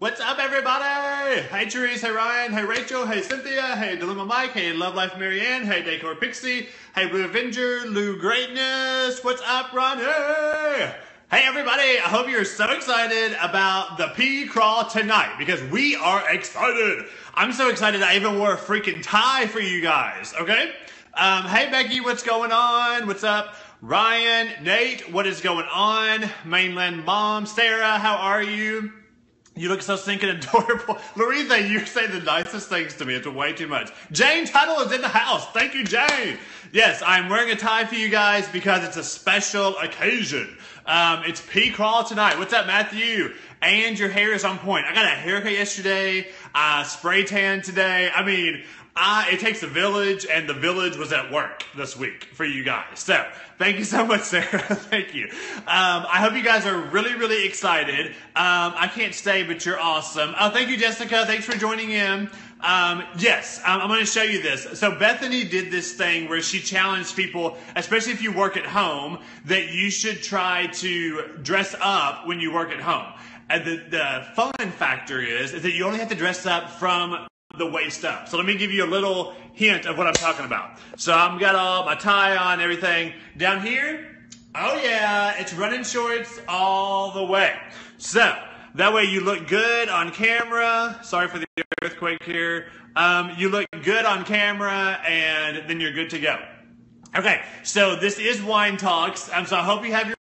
What's up, everybody? Hey, Therese. Hey, Ryan. Hey, Rachel. Hey, Cynthia. Hey, Dilemma Mike. Hey, Love Life Marianne. Hey, Decor Pixie. Hey, Blue Avenger. Lou Greatness. What's up, Ronnie? Hey, everybody. I hope you're so excited about the pea crawl tonight because we are excited. I'm so excited I even wore a freaking tie for you guys, okay? Hey, Becky. What's going on? What's up? Ryan, Nate, what is going on? Mainland Mom, Sarah, how are you? You look so stinking adorable. Loretha, you say the nicest things to me. It's way too much. Jane Tuttle is in the house. Thank you, Jane. Yes, I'm wearing a tie for you guys because it's a special occasion. It's pea crawl tonight. What's up, Matthew? And your hair is on point. I got a haircut yesterday, spray tan today. I mean, it takes a village, and the village was at work this week for you guys. So, thank you so much, Sarah. Thank you. I hope you guys are really, really excited. I can't stay, but you're awesome. Oh, thank you, Jessica. Thanks for joining in. Yes, I'm going to show you this. So, Bethany did this thing where she challenged people, especially if you work at home, that you should try to dress up when you work at home. And the fun factor is that you only have to dress up from the waist up. So let me give you a little hint of what I'm talking about. So I've got all my tie on, everything. Down here, oh yeah, it's running shorts all the way. So that way you look good on camera. Sorry for the earthquake here. You look good on camera and then you're good to go. Okay, so this is Wine Talks. So I hope you have your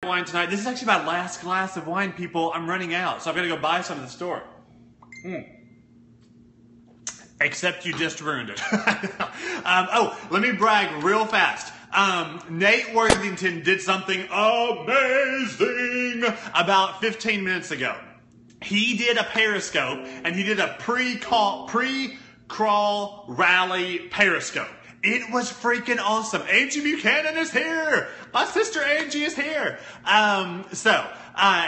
wine tonight. This is actually my last glass of wine, people. I'm running out, so I've got to go buy some at the store. Except you just ruined it. Oh, let me brag real fast. Nate Worthington did something amazing about 15 minutes ago. He did a Periscope, and he did a pre-crawl rally Periscope. It was freaking awesome. Angie Buchanan is here. My sister Angie is here.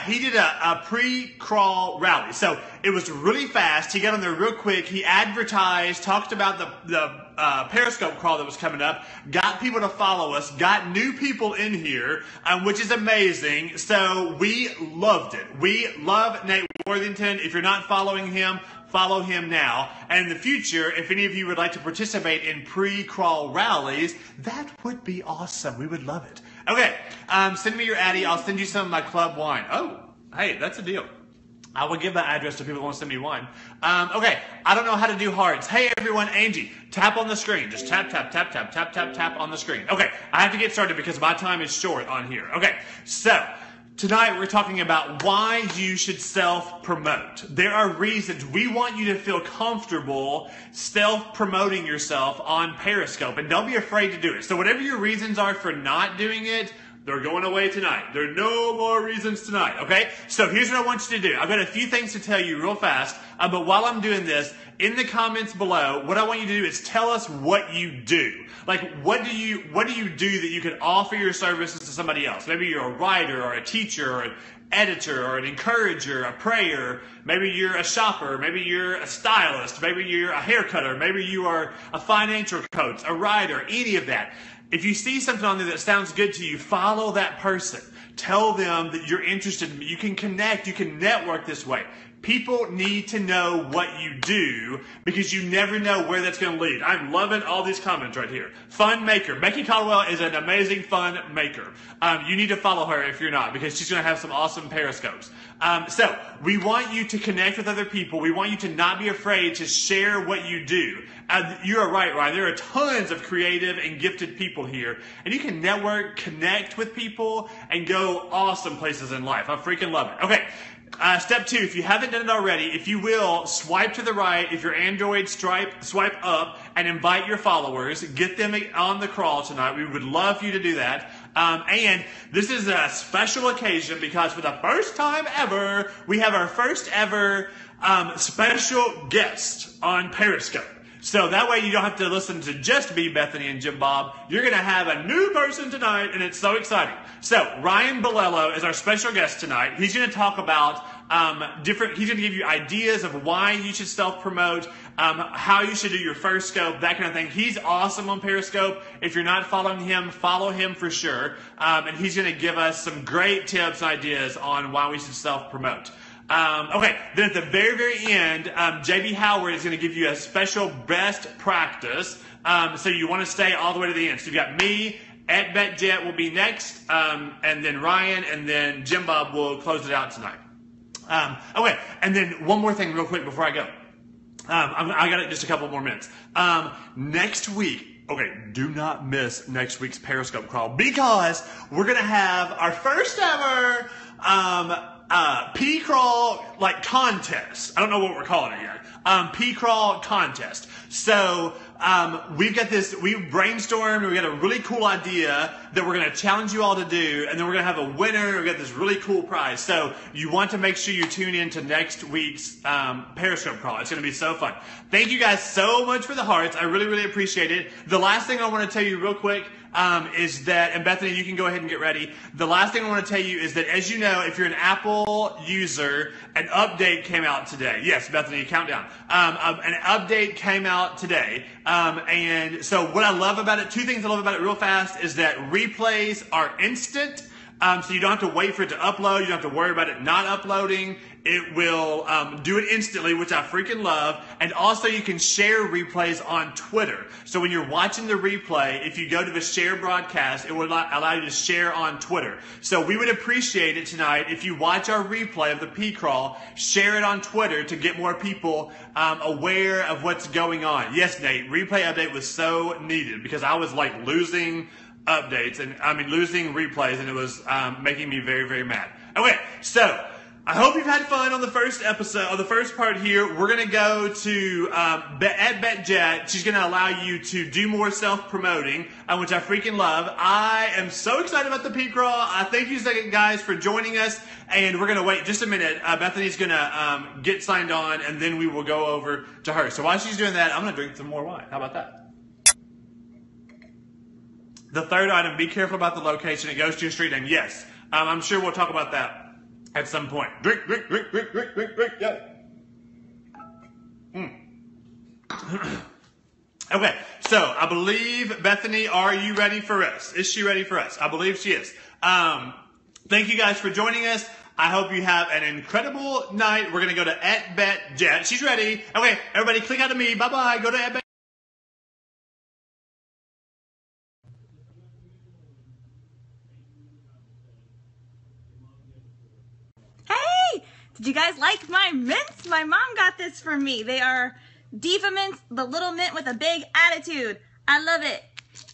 He did a pre-crawl rally. So it was really fast. He got on there real quick. He advertised, talked about the Periscope crawl that was coming up, got people to follow us, got new people in here, which is amazing. So we loved it. We love Nate Worthington. If you're not following him, follow him now. And in the future, if any of you would like to participate in pre-crawl rallies, that would be awesome. We would love it. Okay, send me your Addy. I'll send you some of my club wine. Oh, hey, that's a deal. I will give that address to people who want to send me wine. Okay, I don't know how to do hearts. Hey, everyone, Angie, tap on the screen. Just tap, tap, tap, tap, tap, tap, tap on the screen. Okay, I have to get started because my time is short on here. Okay, so tonight we're talking about why you should self-promote. There are reasons. We want you to feel comfortable self-promoting yourself on Periscope, and don't be afraid to do it. So whatever your reasons are for not doing it, they're going away tonight. There are no more reasons tonight, okay? So here's what I want you to do. I've got a few things to tell you real fast, but while I'm doing this, in the comments below, what I want you to do is tell us what you do. Like, what do you do that you could offer your services to somebody else? Maybe you're a writer or a teacher or an editor or an encourager, a prayer. Maybe you're a shopper. Maybe you're a stylist. Maybe you're a hair cutter. Maybe you are a financial coach, a writer, any of that. If you see something on there that sounds good to you, follow that person. Tell them that you're interested. You can connect. You can network this way. People need to know what you do because you never know where that's going to lead. I'm loving all these comments right here. Fun maker. Becky Caldwell is an amazing fun maker. You need to follow her if you're not because she's going to have some awesome Periscopes. So we want you to connect with other people. We want you to not be afraid to share what you do. You're right, Ryan. There are tons of creative and gifted people here. And you can network, connect with people, and go awesome places in life. I freaking love it. Okay. Step 2, if you haven't done it already, if you will, swipe to the right. If you're Android, swipe up and invite your followers. Get them on the crawl tonight. We would love for you to do that. And this is a special occasion because for the first time ever, we have our first ever special guest on Periscope. So that way you don't have to listen to just me, Bethany, and Jim Bob. You're going to have a new person tonight, and it's so exciting. So Ryan Bilello is our special guest tonight. He's going to talk about He's going to give you ideas of why you should self-promote, how you should do your first scope, that kind of thing. He's awesome on Periscope. If you're not following him, follow him for sure. And he's going to give us some great tips and ideas on why we should self-promote. Okay, then at the very, very end, JB Howard is going to give you a special best practice. So you want to stay all the way to the end. So you've got me, at Bethany Jett will be next, and then Ryan, and then Jim Bob will close it out tonight. Okay, and then one more thing real quick before I go. I got just a couple more minutes. Next week, okay, do not miss next week's Periscope crawl, because we're going to have our first ever P-crawl contest. I don't know what we're calling it yet. P-crawl contest. So we've brainstormed, and we got a really cool idea that we're going to challenge you all to do, and then we're going to have a winner. We got this really cool prize. So you want to make sure you tune in to next week's Periscope crawl. It's going to be so fun. Thank you guys so much for the hearts. I really, really appreciate it. The last thing I want to tell you real quick is that, and Bethany, you can go ahead and get ready. The last thing I want to tell you is that, as you know, if you're an Apple user, an update came out today. Yes, Bethany, countdown. An update came out today. And so what I love about it, two things I love about it real fast, is that replays are instant. So you don't have to wait for it to upload. You don't have to worry about it not uploading. It will do it instantly, which I freaking love. And also you can share replays on Twitter. So when you're watching the replay, if you go to the share broadcast, it will allow you to share on Twitter. So we would appreciate it tonight if you watch our replay of the P-crawl, share it on Twitter to get more people aware of what's going on. Yes, Nate, replay update was so needed, because I was losing updates, and losing replays, and it was making me very, very mad. Okay, so I hope you've had fun on the first episode, on the first part here. We're going to go to at Bethany Jett. She's going to allow you to do more self-promoting, which I freaking love. I am so excited about the P-crawl. I thank you guys for joining us, and we're going to wait just a minute. Bethany's going to get signed on, and then we will go over to her. So while she's doing that, I'm going to drink some more wine. How about that? The third item, be careful about the location. It goes to your street name. Yes, I'm sure we'll talk about that at some point. Drink, yeah. Okay, so I believe, Bethany, are you ready for us? Is she ready for us? I believe she is. Thank you guys for joining us. I hope you have an incredible night. We're going to go to at Bethany Jett. She's ready. Okay, everybody click out of me. Bye-bye. Go to at Bethany. Did you guys like my mints? My mom got this for me. They are Diva mints, the little mint with a big attitude. I love it.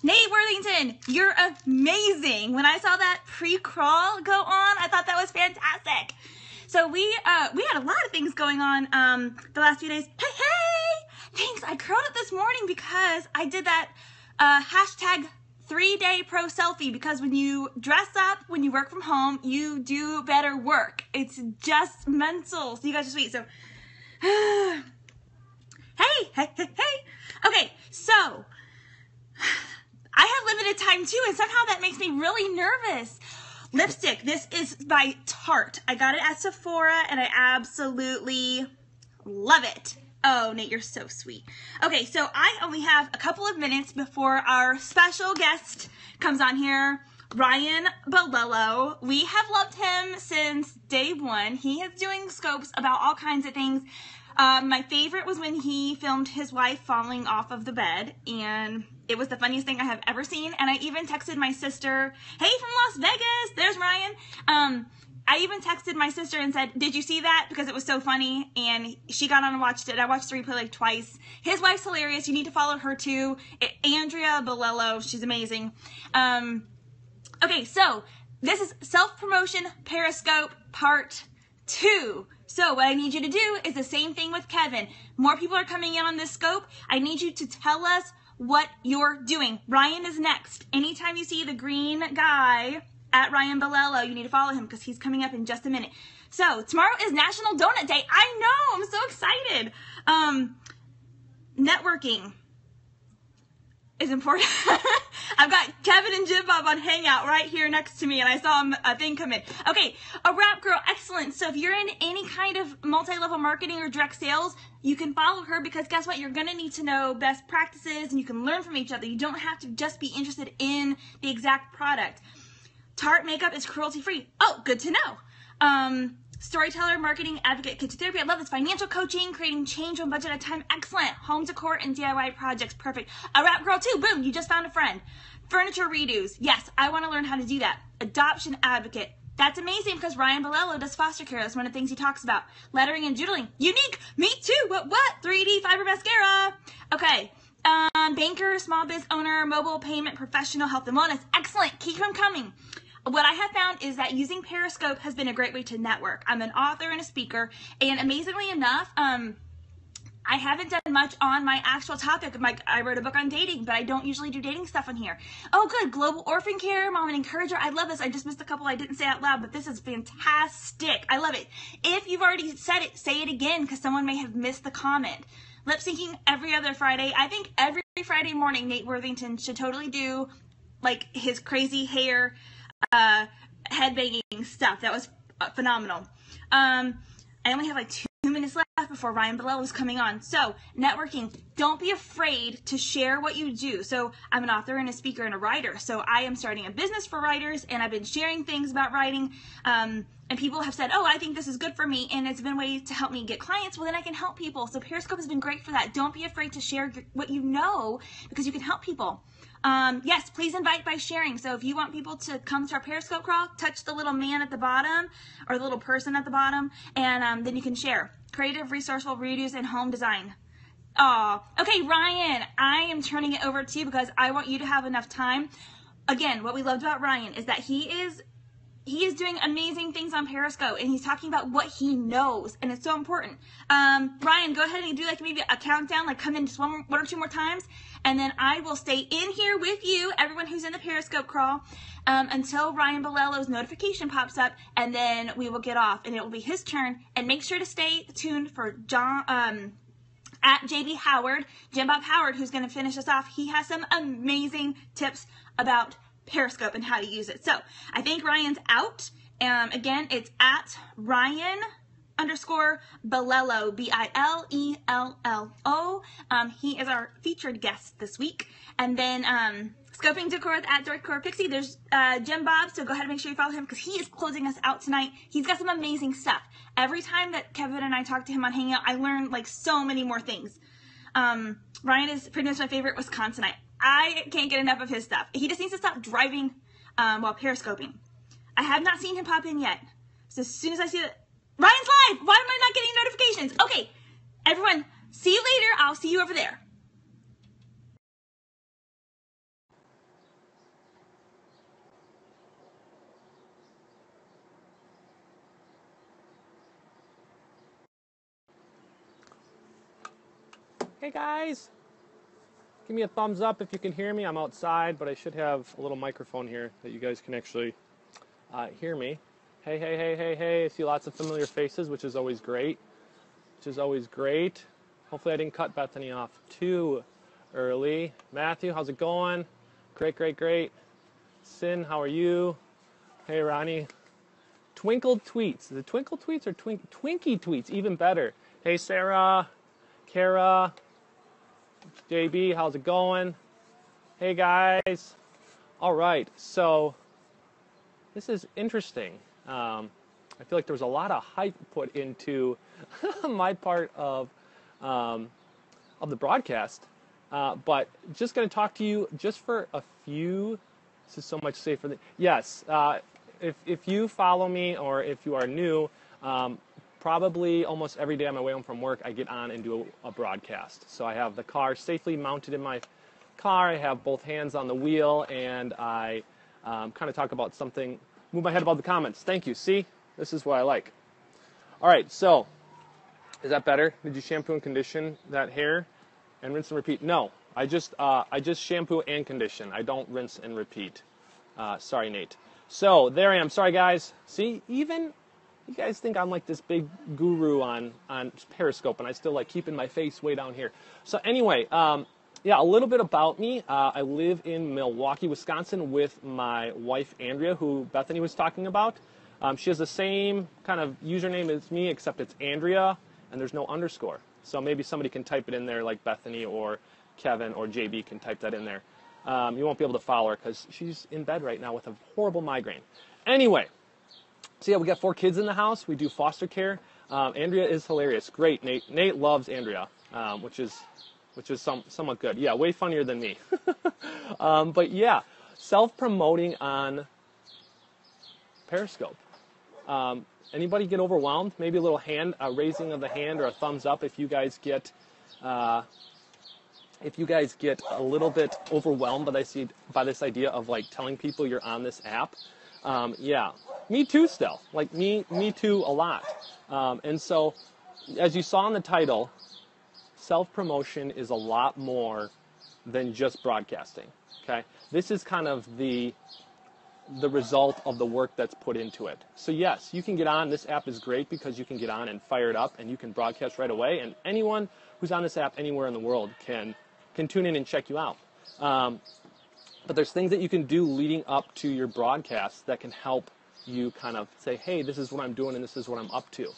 Nate Worthington, you're amazing. When I saw that pre-crawl go on, I thought that was fantastic. So we had a lot of things going on the last few days. Hey, thanks. I curled up this morning because I did that hashtag 3-day pro selfie, because when you dress up, when you work from home, you do better work. It's just mental. So you guys are sweet. So, hey. Okay, so I have limited time too, and somehow that makes me really nervous. Lipstick. This is by Tarte. I got it at Sephora, and I absolutely love it. Oh, Nate, you're so sweet. Okay, so I only have a couple of minutes before our special guest comes on here, Ryan Bilello. We have loved him since day one. He is doing scopes about all kinds of things. My favorite was when he filmed his wife falling off of the bed, and it was the funniest thing I have ever seen. And I even texted my sister, hey, from Las Vegas, there's Ryan. I even texted my sister and said, did you see that? Because it was so funny. And she got on and watched it. I watched the replay twice. His wife's hilarious. You need to follow her too. Andrea Bilello. She's amazing. Okay, so this is Self-Promotion Periscope Part 2. So what I need you to do is the same thing with Kevin. More people are coming in on this scope. I need you to tell us what you're doing. Ryan is next. Anytime you see the green guy at Ryan Bilello, you need to follow him because he's coming up in just a minute. So tomorrow is National Donut Day. I know, I'm so excited. Networking. is important. I've got Kevin and Jim Bob on Hangout right here next to me, and I saw a thing come in. Okay, a rap girl, excellent. So if you're in any kind of multi-level marketing or direct sales, you can follow her because guess what? You're going to need to know best practices, and you can learn from each other. You don't have to just be interested in the exact product. Tarte makeup is cruelty-free. Oh, good to know. Storyteller, marketing, advocate, kitchen therapy. I love this. Financial coaching, creating change on budget at a time. Excellent. Home decor and DIY projects. Perfect. A rap girl too. Boom. You just found a friend. Furniture redos. Yes, I want to learn how to do that. Adoption advocate. That's amazing because Ryan Bilello does foster care. That's one of the things he talks about. Lettering and doodling. Unique. Me too. What? 3D fiber mascara. Okay. Banker, small biz owner, mobile payment professional, health and wellness. Excellent. Keep them coming. What I have found is that using Periscope has been a great way to network. I'm an author and a speaker, and amazingly enough, I haven't done much on my actual topic. I wrote a book on dating, but I don't usually do dating stuff on here. Oh, good. Global orphan care, mom and encourager. I love this. I just missed a couple I didn't say out loud, but this is fantastic. I love it. If you've already said it, say it again because someone may have missed the comment. Lip syncing every other Friday. I think every Friday morning, Nate Worthington should totally do like his crazy hair headbanging stuff. That was phenomenal. I only have like 2 minutes left before Ryan Bilello is coming on. So, networking. Don't be afraid to share what you do. So, I'm an author and a speaker and a writer. So, I am starting a business for writers, and I've been sharing things about writing. And people have said, oh, I think this is good for me, and it's been ways to help me get clients. Well, then I can help people. So, Periscope has been great for that. Don't be afraid to share what you know because you can help people. Yes, please invite by sharing. So if you want people to come to our Periscope crawl, touch the little man at the bottom or the little person at the bottom, and then you can share. Creative, resourceful, redos, and home design. Aw. Okay, Ryan, I am turning it over to you because I want you to have enough time. Again, what we loved about Ryan is that he is doing amazing things on Periscope, and he's talking about what he knows, and it's so important. Ryan, go ahead and do like maybe a countdown, like come in just one or two more times, and then I will stay in here with you, everyone who's in the Periscope crawl, until Ryan Bilello's notification pops up, and then we will get off, and it will be his turn. And make sure to stay tuned for John at JB Howard, Jim Bob Howard, who's going to finish us off. He has some amazing tips about Periscope and how to use it. So I think Ryan's out. Again, it's at Ryan_Bilello, Bilello. He is our featured guest this week. And then Scoping Decor at Decor Pixie. There's Jim Bob, so go ahead and make sure you follow him because he is closing us out tonight. He's got some amazing stuff. Every time that Kevin and I talk to him on Hangout, I learn like so many more things. Ryan is pretty much my favorite Wisconsinite. I can't get enough of his stuff. He just needs to stop driving while periscoping. I have not seen him pop in yet. So as soon as I see it, Ryan's live! Why am I not getting notifications? Okay, everyone, see you later. I'll see you over there. Hey guys! Give me a thumbs up if you can hear me. I'm outside, but I should have a little microphone here that you guys can actually hear me. Hey, hey, hey, hey, hey. I see lots of familiar faces, which is always great. Hopefully I didn't cut Bethany off too early. Matthew, how's it going? Great, great, great. Sin, how are you? Hey, Ronnie. Twinkled tweets. Is it twinkle tweets or twinkie tweets? Even better. Hey, Sarah, Kara, JB, how's it going? Hey guys. All right, so this is interesting. I feel like there was a lot of hype put into my part of the broadcast, but just going to talk to you just for a few. This is so much safer than yes. If you follow me or if you are new, probably almost every day on my way home from work, I get on and do a broadcast. So I have the car safely mounted in my car. I have both hands on the wheel, and I kind of talk about something, move my head above the comments. Thank you. See? This is what I like. All right, so is that better? Did you shampoo and condition that hair and rinse and repeat? No, I just shampoo and condition. I don't rinse and repeat. Sorry, Nate. So there I am. Sorry, guys. See, even you guys think I'm like this big guru on Periscope, and I still like keeping my face way down here. So anyway, yeah, a little bit about me. I live in Milwaukee, Wisconsin with my wife, Andrea, who Bethany was talking about. She has the same kind of username as me, except it's Andrea, and there's no underscore. So maybe somebody can type it in there, like Bethany or Kevin or JB can type that in there. You won't be able to follow her because she's in bed right now with a horrible migraine. Anyway, so yeah, we got 4 kids in the house. We do foster care. Andrea is hilarious. Great, Nate. Nate loves Andrea, which is somewhat good. Yeah, way funnier than me. But yeah, self-promoting on Periscope. Anybody get overwhelmed? Maybe a little a raising of the hand or a thumbs up if you guys get a little bit overwhelmed by this idea of like telling people you're on this app. Yeah, me too still. Like me too a lot. And so, as you saw in the title, self-promotion is a lot more than just broadcasting, okay? This is kind of the result of the work that's put into it. So yes, you can get on. This app is great because you can get on and fire it up and you can broadcast right away, and anyone who's on this app anywhere in the world can tune in and check you out. But there's things that you can do leading up to your broadcast that can help you kind of say, hey, this is what I'm doing and this is what I'm up to.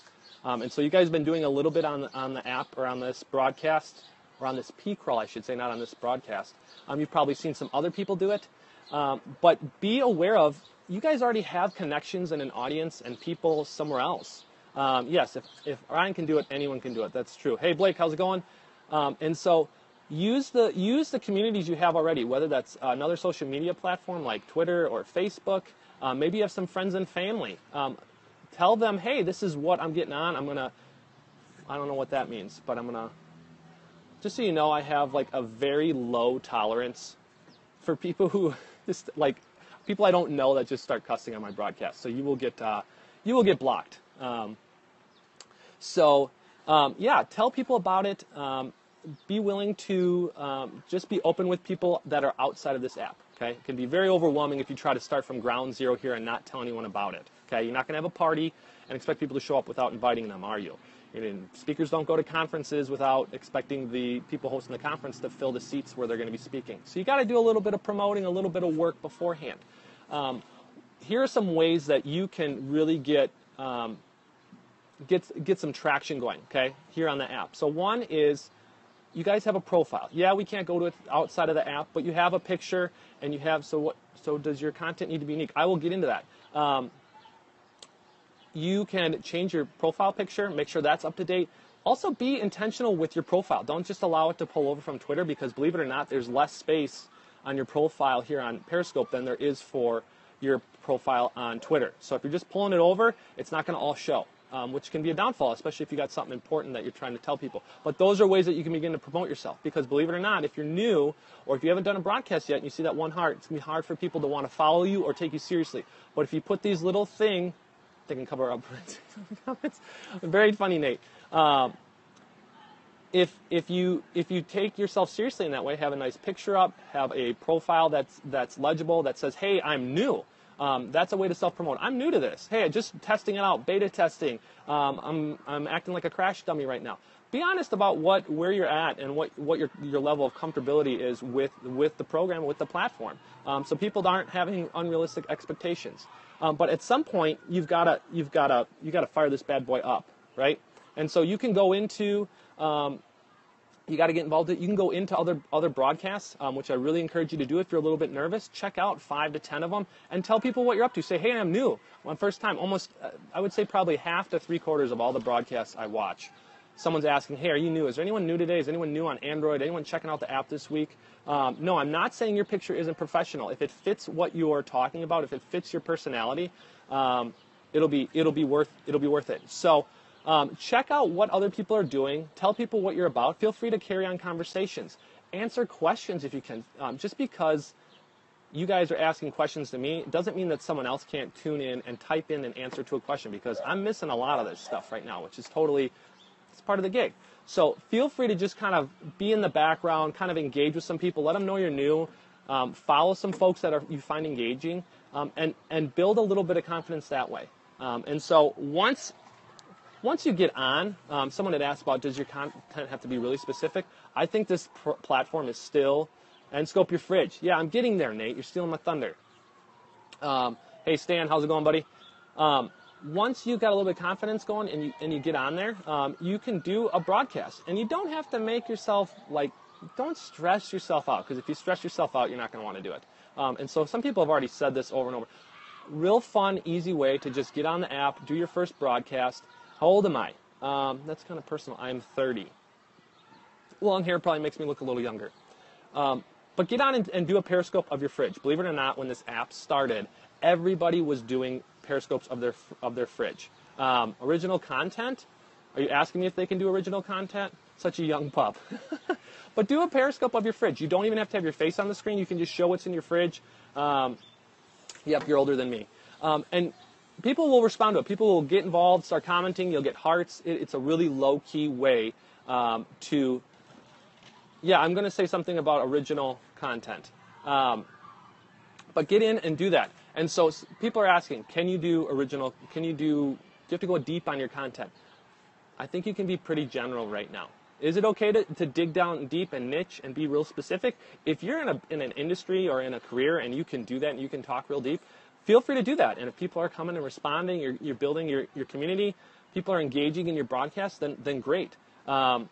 And so you guys have been doing a little bit on the app or on this broadcast, or on this P-crawl, I should say, not on this broadcast. You've probably seen some other people do it. But be aware of, you guys already have connections and an audience and people somewhere else. Yes, if Ryan can do it, anyone can do it. That's true. Hey, Blake, how's it going? And so use the communities you have already, whether that's another social media platform like Twitter or Facebook. Maybe you have some friends and family. Tell them, hey, this is what I'm getting on. I don't know what that means, but just so you know, I have like a very low tolerance for people who just like people I don't know that just start cussing on my broadcast. So you will get blocked. Yeah, tell people about it. Be willing to just be open with people that are outside of this app. Okay, it can be very overwhelming if you try to start from ground zero here and not tell anyone about it. Okay, you're not going to have a party and expect people to show up without inviting them, are you? Speakers don't go to conferences without expecting the people hosting the conference to fill the seats where they're going to be speaking. So you got to do a little bit of promoting, a little bit of work beforehand. Here are some ways that you can really get some traction going. Okay, here on the app. So one is, you guys have a profile. Yeah, we can't go to it outside of the app, but you have a picture and you have, so does your content need to be unique? I will get into that. You can change your profile picture, make sure that's up to date. Also be intentional with your profile. Don't just allow it to pull over from Twitter, because believe it or not, there's less space on your profile here on Periscope than there is for your profile on Twitter. So if you're just pulling it over, it's not going to all show. Which can be a downfall, especially if you got something important that you're trying to tell people. But those are ways that you can begin to promote yourself, because believe it or not, if you're new or if you haven't done a broadcast yet and you see that one heart, it's going to be hard for people to want to follow you or take you seriously. But if you put these little things, they can cover up comments. Very funny, Nate. If you take yourself seriously in that way, have a nice picture up, have a profile that's legible, that says, hey, I'm new. That's a way to self-promote. I'm new to this. Hey, just testing it out, beta testing. I'm acting like a crash dummy right now. Be honest about where you're at and what your level of comfortability is with the program, with the platform. So people aren't having unrealistic expectations. But at some point, you've got to fire this bad boy up, right? And so you can go into you got to get involved. You can go into other broadcasts, which I really encourage you to do if you're a little bit nervous. Check out 5 to 10 of them and tell people what you're up to. Say, hey, I'm new. My first time. Almost, I would say probably half to 3/4 of all the broadcasts I watch, someone's asking, hey, are you new? Is there anyone new today? Is anyone new on Android? Anyone checking out the app this week? No, I'm not saying your picture isn't professional. If it fits what you are talking about, if it fits your personality, it'll be worth it. So. Check out what other people are doing. Tell people what you're about. Feel free to carry on conversations. Answer questions if you can. Just because you guys are asking questions to me doesn't mean that someone else can't tune in and type in an answer to a question, because I'm missing a lot of this stuff right now, which is it's part of the gig. So feel free to just kind of be in the background, kind of engage with some people. Let them know you're new. Follow some folks that you find engaging, and build a little bit of confidence that way. And so once once you get on, someone had asked about, does your content have to be really specific? I think this platform is still, and scope your fridge. Yeah, I'm getting there, Nate. You're stealing my thunder. Hey, Stan, how's it going, buddy? Once you've got a little bit of confidence going and you get on there, you can do a broadcast. And you don't have to make yourself, don't stress yourself out, because if you stress yourself out, you're not going to want to do it. And so some people have already said this over and over. Real fun, easy way to just get on the app, do your first broadcast. How old am I? That's kind of personal. I'm 30. Long hair probably makes me look a little younger. But get on and do a Periscope of your fridge. Believe it or not, when this app started, everybody was doing Periscopes of their fridge. Original content? Are you asking me if they can do original content? Such a young pup. But do a Periscope of your fridge. You don't even have to have your face on the screen. You can just show what's in your fridge. Yep, you're older than me. And people will respond to it. People will get involved, start commenting. You'll get hearts. It's a really low-key way to... Yeah, I'm going to say something about original content. But get in and do that. And so people are asking, can you do original? Do you have to go deep on your content? I think you can be pretty general right now. Is it okay to dig down deep and niche and be real specific? If you're in an industry or in a career and you can do that and you can talk real deep, feel free to do that. And if people are coming and responding, you're building your community, people are engaging in your broadcast, then great. But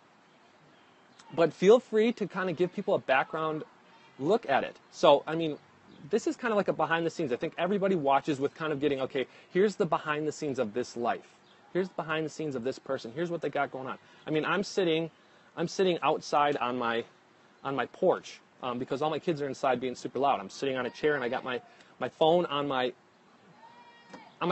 feel free to kind of give people a background look at it. So, I mean, this is kind of like a behind the scenes. I think everybody watches with kind of getting, okay, here's the behind the scenes of this life. Here's the behind the scenes of this person. Here's what they got going on. I mean, I'm sitting outside on my porch because all my kids are inside being super loud. I'm sitting on a chair and I got my phone on my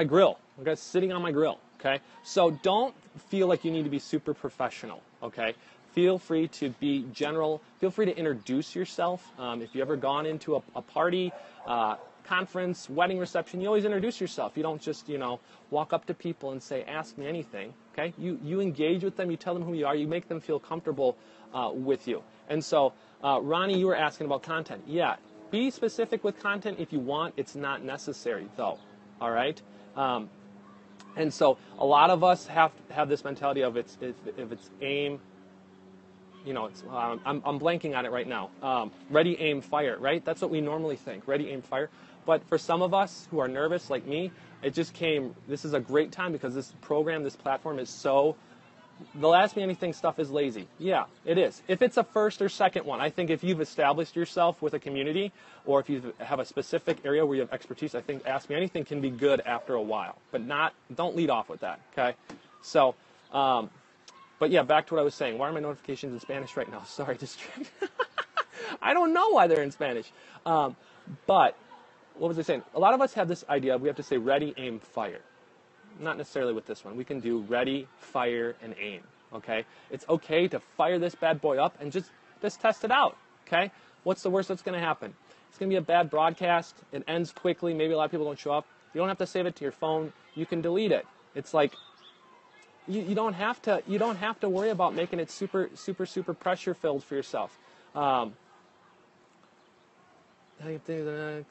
grill. I got sitting on my grill. Okay, so don't feel like you need to be super professional. Okay, feel free to be general. Feel free to introduce yourself. If you've ever gone into a party, conference, wedding reception, you always introduce yourself. You don't just, walk up to people and say, ask me anything. Okay? You engage with them. You tell them who you are. You make them feel comfortable with you. And so, Ronnie, you were asking about content. Yeah, be specific with content if you want. It's not necessary, though. All right? And so a lot of us have this mentality of if it's aim, I'm blanking on it right now. Ready, aim, fire, right? That's what we normally think, ready, aim, fire. But for some of us who are nervous like me, this is a great time because this platform is so, the Ask Me Anything stuff is lazy. Yeah, it is. If it's a first or second one, I think if you've established yourself with a community or if you have a specific area where you have expertise, I think Ask Me Anything can be good after a while. But don't lead off with that, okay? So, but yeah, back to what I was saying. Why are my notifications in Spanish right now? Sorry, distracted. I don't know why they're in Spanish. But what was I saying? A lot of us have this idea we have to say ready, aim, fire. Not necessarily with this one. We can do ready, fire, and aim. Okay? It's okay to fire this bad boy up and just test it out. Okay? What's the worst that's going to happen? It's going to be a bad broadcast. It ends quickly. Maybe a lot of people don't show up. You don't have to save it to your phone. You can delete it. It's like you don't have to worry about making it super, super, super pressure filled for yourself. 10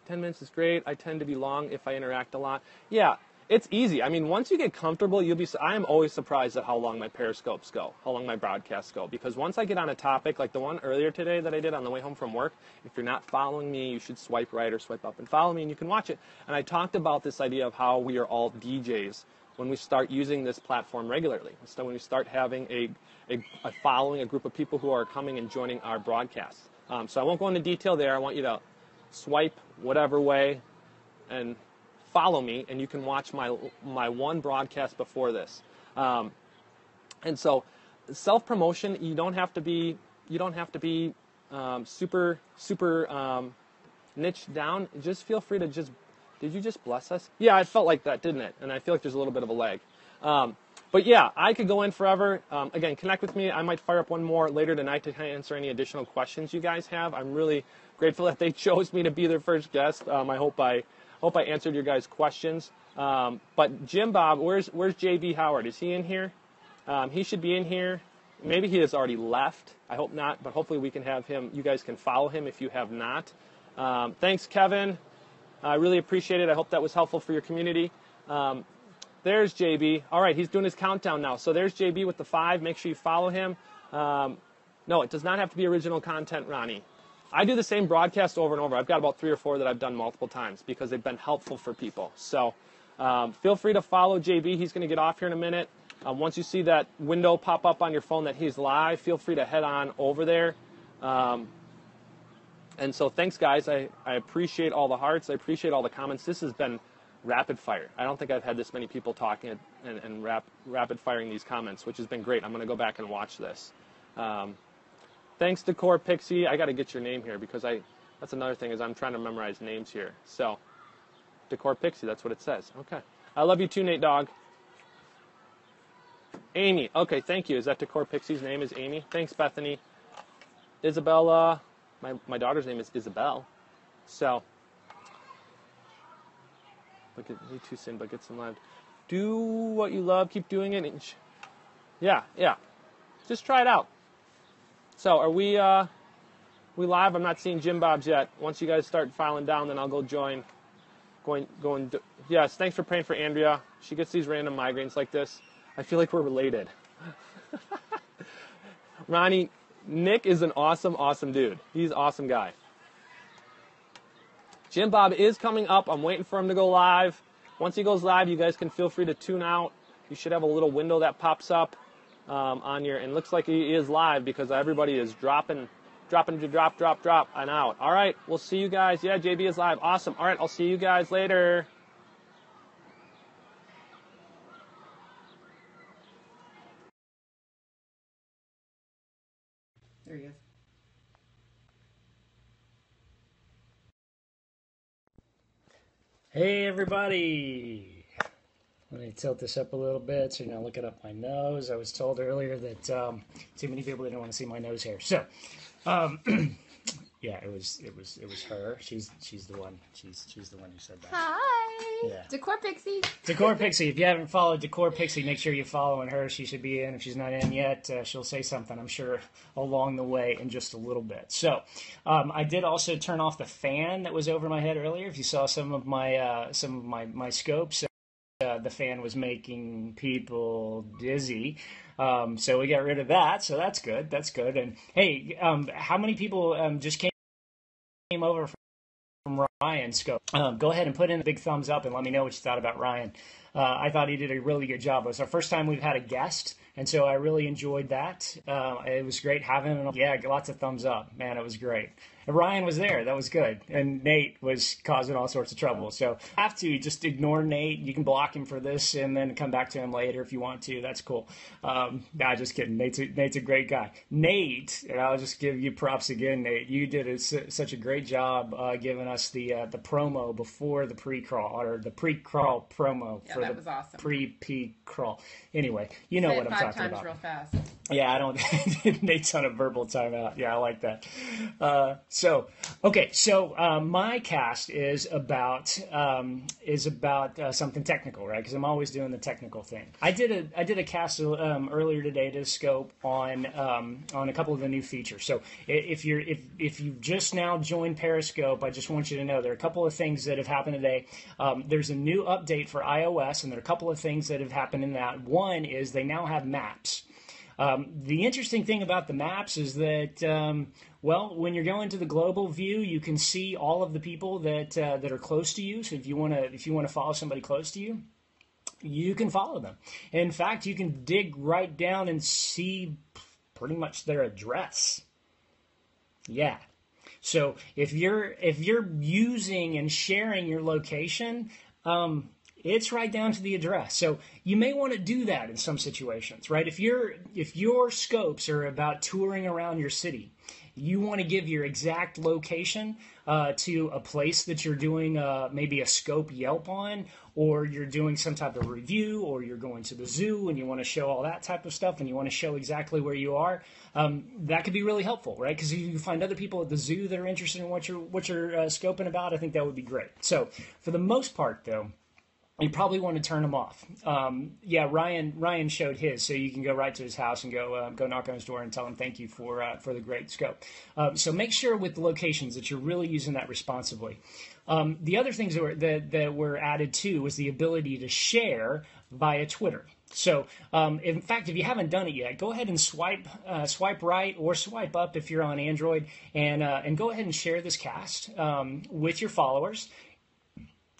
minutes is great. I tend to be long if I interact a lot. Yeah, it's easy. I mean, once you get comfortable, I am always surprised at how long my Periscopes go, how long my broadcasts go. Because once I get on a topic, like the one earlier today that I did on the way home from work, if you're not following me, you should swipe right or swipe up and follow me, and you can watch it. And I talked about this idea of how we are all DJs when we start using this platform regularly. So when we start having a following, a group of people who are coming and joining our broadcasts. So I won't go into detail there. I want you to swipe whatever way and follow me, and you can watch my one broadcast before this. And so self-promotion, you don't have to be super niche down. Just feel free to did you just bless us? Yeah, it felt like that, didn't it? And I feel like there's a little bit of a lag. But yeah, I could go in forever. Again, connect with me. I might fire up one more later tonight to answer any additional questions you guys have. I'm really grateful that they chose me to be their first guest. I hope I answered your guys' questions. But Jim Bob, where's JB Howard? Is he in here? He should be in here. Maybe he has already left. I hope not, but hopefully we can have him. You guys can follow him if you have not. Thanks, Kevin. I really appreciate it. I hope that was helpful for your community. There's JB. All right, he's doing his countdown now. So there's JB with the 5. Make sure you follow him. No, it does not have to be original content, Ronnie. I do the same broadcast over and over. I've got about 3 or 4 that I've done multiple times because they've been helpful for people. So feel free to follow JB. He's going to get off here in a minute. Once you see that window pop up on your phone that he's live, feel free to head on over there. And so thanks, guys. I appreciate all the hearts. I appreciate all the comments. This has been rapid fire. I don't think I've had this many people talking and rapid firing these comments, which has been great. I'm going to go back and watch this. Thanks, Decor Pixie. I got to get your name here because that's another thing is I'm trying to memorize names here. So, Decor Pixie, that's what it says. Okay. I love you too, Nate Dogg. Amy. Okay, thank you. Is that Decor Pixie's name is Amy? Thanks, Bethany. Isabella. My daughter's name is Isabel. So, look at me too, Simba. Get some live. Do what you love. Keep doing it. Yeah. Just try it out. So, are we live? I'm not seeing Jim Bobs yet. Once you guys start filing down, then I'll go join. Yes, thanks for praying for Andrea. She gets these random migraines like this. I feel like we're related. Ronnie, Nick is an awesome, awesome dude. He's an awesome guy. Jim Bob is coming up. I'm waiting for him to go live. Once he goes live, you guys can feel free to tune out. You should have a little window that pops up on your, and looks like he is live because everybody is dropping and out. All right, we'll see you guys. Yeah, JB is live. Awesome. All right, I'll see you guys later. There he is. Hey everybody! Let me tilt this up a little bit so you're not looking up my nose. I was told earlier that too many people didn't want to see my nose hair. So, yeah, it was her. She's the one. She's the one who said that. Hi! Yeah. Decor Pixie! Decor Pixie. If you haven't followed Decor Pixie, make sure you're following her. She should be in. If she's not in yet, she'll say something, I'm sure, along the way in just a little bit. So, I did also turn off the fan that was over my head earlier. If you saw some of my scopes, the fan was making people dizzy. So we got rid of that. So that's good. That's good. And hey, how many people just came over from Ryan's scope? Go ahead and put in a big thumbs up and let me know what you thought about Ryan. I thought he did a really good job. It was our first time we've had a guest, and so I really enjoyed that. It was great having him. Yeah, lots of thumbs up. Man, it was great. And Ryan was there. That was good. And Nate was causing all sorts of trouble. So have to just ignore Nate. You can block him for this and then come back to him later if you want to. That's cool. Nah, just kidding. Nate's a great guy. Nate, and I'll just give you props again, Nate. You did such a great job giving us the promo before the pre-crawl, or the pre-crawl promo for that the was awesome. Pre-crawl. Anyway, you know what I'm talking about. 5 times real fast. Yeah, I don't. Nate's on a verbal timeout. Yeah, I like that. So my cast is about something technical, right? Because I'm always doing the technical thing. I did a cast earlier today to scope on a couple of the new features. So if you've just now joined Periscope, I just want you to know there are a couple of things that have happened today. There's a new update for iOS, and there are a couple of things that have happened in that. One is they now have maps. The interesting thing about the maps is that, when you're going to the global view, you can see all of the people that are close to you. So if you want to follow somebody close to you, you can follow them. In fact, you can dig right down and see pretty much their address. Yeah. So if you're using and sharing your location, it's right down to the address. So you may want to do that in some situations, right? If your scopes are about touring around your city, you want to give your exact location to a place that you're doing maybe a scope Yelp on, or you're doing some type of review, or you're going to the zoo and you want to show all that type of stuff and you want to show exactly where you are. That could be really helpful, right? Because if you find other people at the zoo that are interested in what you're scoping about, I think that would be great. So for the most part, though, you probably want to turn them off. Ryan showed his, so you can go right to his house and go knock on his door and tell him thank you for the great scope. So make sure with the locations that you're really using that responsibly. The other things that were added too was the ability to share via Twitter. So, in fact, if you haven't done it yet, go ahead and swipe right or swipe up if you're on Android, and go ahead and share this cast with your followers.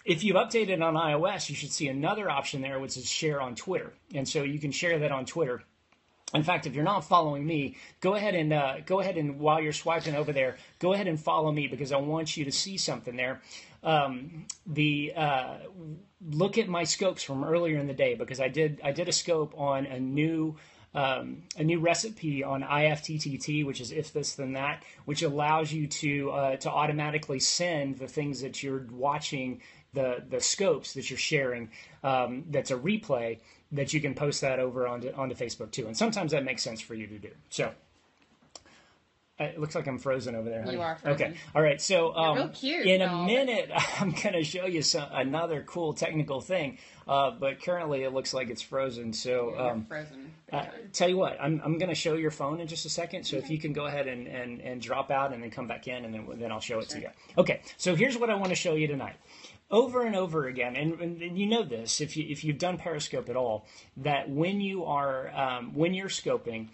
If you've updated on iOS, you should see another option there, which is share on Twitter, and so you can share that on Twitter. In fact, if you're not following me, go ahead and while you're swiping over there, go ahead and follow me, because I want you to see something there. Look at my scopes from earlier in the day, because I did a scope on a new recipe on IFTTT, which is if this then that, which allows you to automatically send the things that you're watching, the scopes that you're sharing, that's a replay, that you can post that over onto Facebook too. And sometimes that makes sense for you to do. So it looks like I'm frozen over there. Honey. You are frozen. Okay. All right. So real cute, in a minute, I'm going to show you another cool technical thing. But currently it looks like it's frozen. So You're frozen. tell you what, I'm going to show your phone in just a second. So if you can go ahead and drop out and then come back in, and then I'll show it to you. Okay. So here's what I want to show you tonight. Over and over again, and you know this if you've done Periscope at all, that when you're scoping,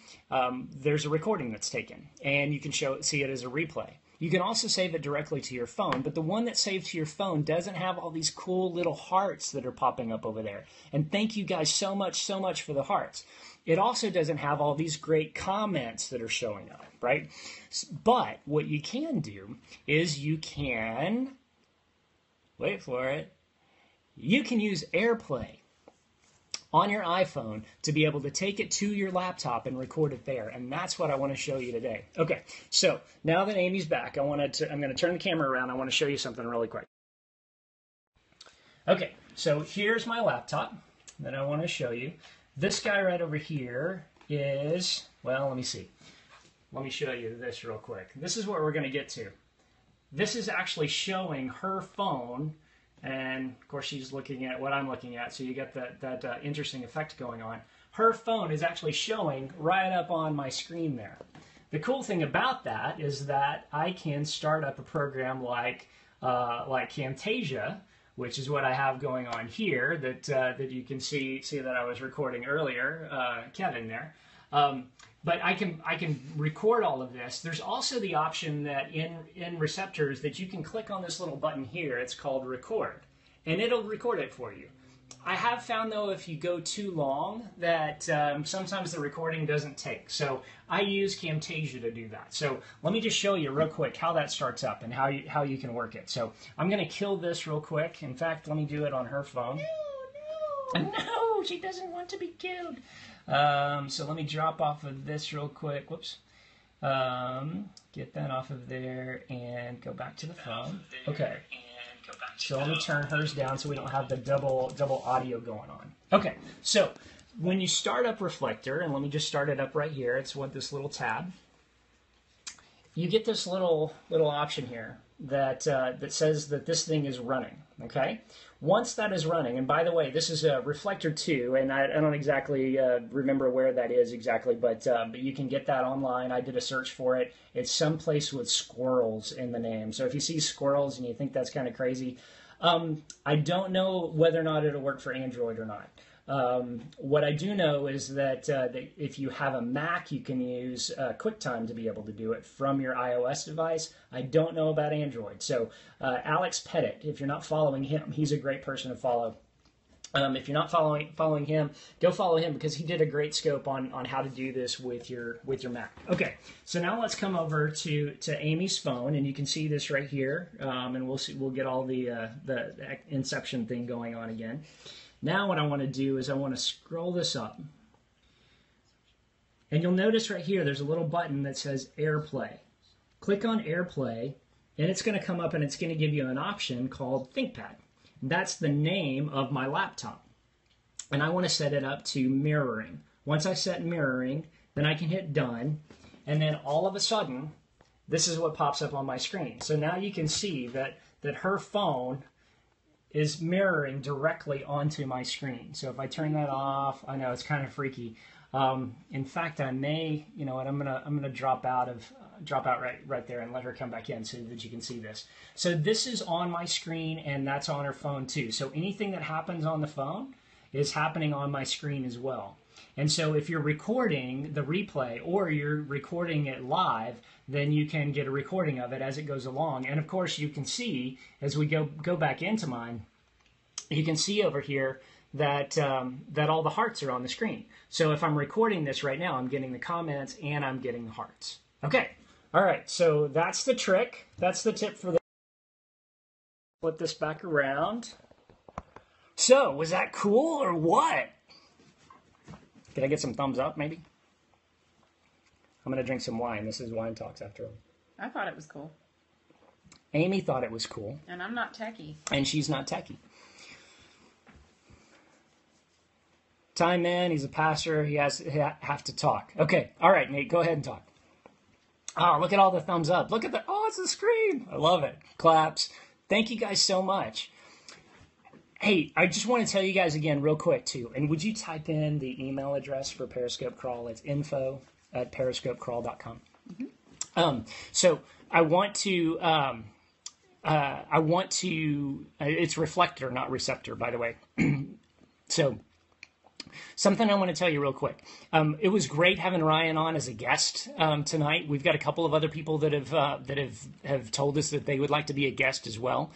there's a recording that's taken, and you can see it as a replay. You can also save it directly to your phone, but the one that's saved to your phone doesn't have all these cool little hearts that are popping up over there. And thank you guys so much for the hearts. It also doesn't have all these great comments that are showing up, right? But what you can do is you can, wait for it, you can use AirPlay on your iPhone to be able to take it to your laptop and record it there. And that's what I want to show you today. Okay, so now that Amy's back, I'm going to turn the camera around. I want to show you something really quick. Okay, so here's my laptop that I want to show you. This guy right over here is, well, let me see. Let me show you this real quick. This is what we're going to get to. This is actually showing her phone, and of course she's looking at what I'm looking at, so you get that interesting effect going on. Her phone is actually showing right up on my screen there. The cool thing about that is that I can start up a program like Camtasia, which is what I have going on here, that you can see that I was recording earlier, Kevin there. But I can record all of this. There's also the option that in receptors that you can click on this little button here. It's called record, and it'll record it for you. I have found, though, if you go too long, that sometimes the recording doesn't take. So I use Camtasia to do that. So let me just show you real quick how that starts up and how you can work it. So I'm going to kill this real quick. In fact, let me do it on her phone. No, she doesn't want to be killed. So let me drop off of this real quick. Whoops. Get that off of there and go back to the phone. Okay. So let me turn hers down so we don't have the double audio going on. Okay. So when you start up Reflector, and let me just start it up right here. It's what this little tab. You get this little option here that says that this thing is running. Okay. Once that is running, and by the way, this is a Reflector 2, and I don't exactly remember where that is exactly, but you can get that online. I did a search for it. It's someplace with squirrels in the name. So if you see squirrels and you think that's kind of crazy, I don't know whether or not it'll work for Android or not. What I do know is that if you have a Mac, you can use QuickTime to be able to do it from your iOS device. I don't know about Android. So Alex Pettit, if you're not following him, he's a great person to follow. If you're not following him, go follow him, because he did a great scope on how to do this with your Mac. Okay, so now let's come over to Amy's phone, and you can see this right here, and we'll get all the Inception thing going on again. Now what I want to do is I want to scroll this up. And you'll notice right here there's a little button that says AirPlay. Click on AirPlay, and it's going to come up and it's going to give you an option called ThinkPad. That's the name of my laptop. And I want to set it up to mirroring. Once I set mirroring, then I can hit done, and then all of a sudden, this is what pops up on my screen. So now you can see that her phone is mirroring directly onto my screen. So if I turn that off, I know it's kind of freaky. In fact, I may, you know what, I'm gonna drop out right there and let her come back in so that you can see this. So this is on my screen, and that's on her phone too. So anything that happens on the phone is happening on my screen as well. And so if you're recording the replay or you're recording it live, then you can get a recording of it as it goes along. And of course, you can see, as we go back into mine, you can see over here that that all the hearts are on the screen. So if I'm recording this right now, I'm getting the comments and I'm getting the hearts. Okay. All right. So that's the trick. That's the tip for the... Flip this back around. So, was that cool or what? Did I get some thumbs up, maybe? I'm going to drink some wine. This is Wine Talks, after all. I thought it was cool. Amy thought it was cool. And I'm not techie. And she's not techie. Time man, he's a pastor. He have to talk. Okay, all right, Nate, go ahead and talk. Oh, look at all the thumbs up. Look at the... Oh, it's the screen. I love it. Claps. Thank you guys so much. Hey, I just want to tell you guys again real quick, too. And would you type in the email address for Periscope Crawl? It's info@periscopecrawl.com. Mm-hmm. So I want to... it's reflector, not receptor, by the way. So... Something I want to tell you real quick. It was great having Ryan on as a guest tonight. We've got a couple of other people that have told us that they would like to be a guest as well.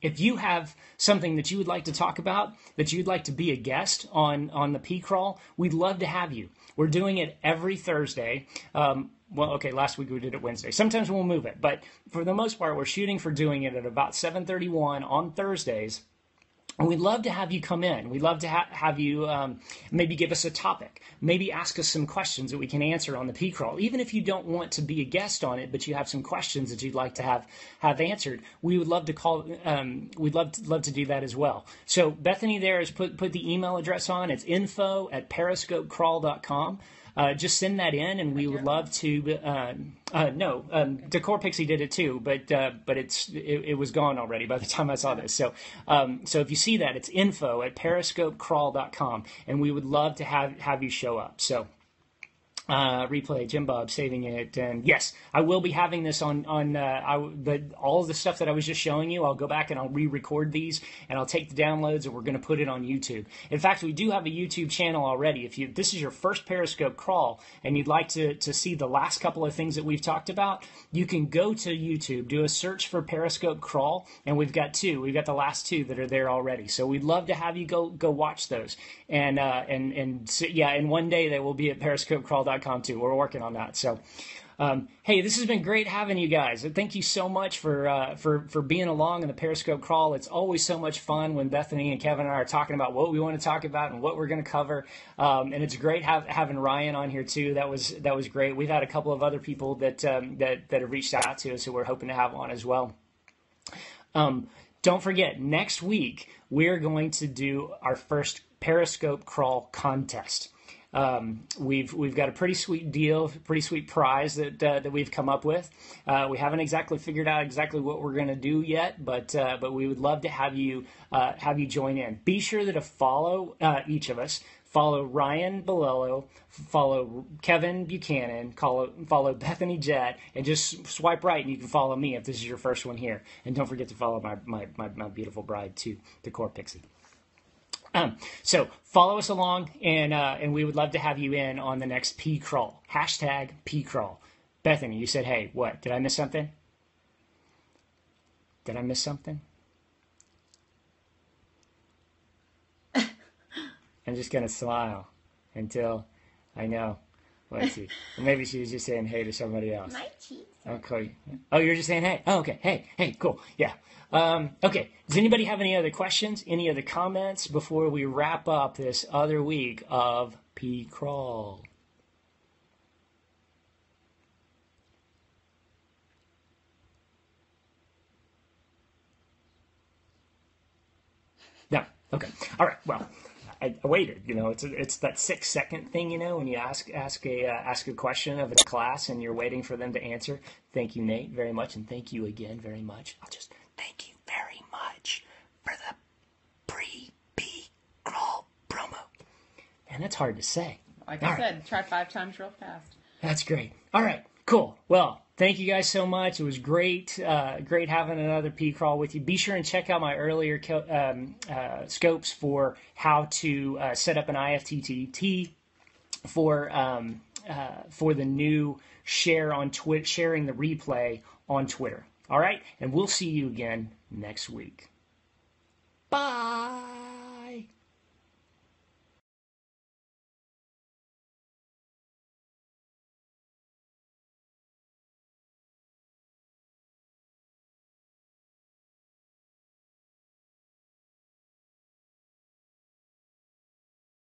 If you have something that you would like to talk about, that you'd like to be a guest on the P-Crawl, we'd love to have you. We're doing it every Thursday. Well, okay, last week we did it Wednesday. Sometimes we'll move it, but for the most part, we're shooting for doing it at about 7:31 on Thursdays. And we'd love to have you come in. We'd love to have you maybe give us a topic. Maybe ask us some questions that we can answer on the P-Crawl. Even if you don't want to be a guest on it, but you have some questions that you'd like to have answered, we would love to call. We'd love to do that as well. So Bethany there has put the email address on. It's info@periscopecrawl.com. Just send that in, and we would love to. Decor Pixie did it too, but it was gone already by the time I saw this. So if you see that, it's info@periscopecrawl.com, and we would love to have you show up. So. Replay, Jim Bob saving it, and yes, I will be having this on all of the stuff that I was just showing you. I'll go back and I'll re-record these, and I'll take the downloads, and we're going to put it on YouTube. In fact, we do have a YouTube channel already. If this is your first Periscope crawl and you'd like to see the last couple of things that we've talked about, you can go to YouTube, do a search for Periscope crawl, and we've got two. We've got the last two that are there already. So we'd love to have you go watch those, and one day they will be at periscopecrawl.com too. We're working on that. So, hey, this has been great having you guys. Thank you so much for being along in the Periscope crawl. It's always so much fun when Bethany and Kevin and I are talking about what we want to talk about and what we're going to cover. And it's great having Ryan on here too. That was great. We've had a couple of other people that have reached out to us who we're hoping to have on as well. Don't forget, next week we're going to do our first Periscope crawl contest. We've got a pretty sweet deal, pretty sweet prize that we've come up with. We haven't exactly figured out exactly what we're going to do yet, but we would love to have you join in. Be sure to follow each of us. Follow Ryan Bilello, follow Kevin Buchanan, follow Bethany Jett, and just swipe right and you can follow me if this is your first one here. And don't forget to follow my beautiful bride too, Decor Pixie. So follow us along, and we would love to have you in on the next P-Crawl. Hashtag P-Crawl. Bethany, you said, hey, what? Did I miss something? Did I miss something? I'm just going to smile until I know. Let's see. Or maybe she was just saying hey to somebody else. My cheeks. Okay. Oh, you're just saying hey. Oh, okay. Hey, cool. Yeah. Okay. Does anybody have any other questions? Any other comments before we wrap up this other week of P-Crawl? No. Okay. All right. Well, I waited. It's that 6-second thing. When you ask a question of a class and you're waiting for them to answer. Thank you, Nate, very much, and thank you again very much. I'll just thank you very much for the pre-P-Crawl promo. And that's hard to say. Like I said, try 5 times real fast. That's great. All right. Cool. Cool. Well, thank you guys so much. It was great, great having another P crawl with you. Be sure and check out my earlier scopes for how to set up an IFTTT for the new sharing the replay on Twitter. All right, and we'll see you again next week. Bye.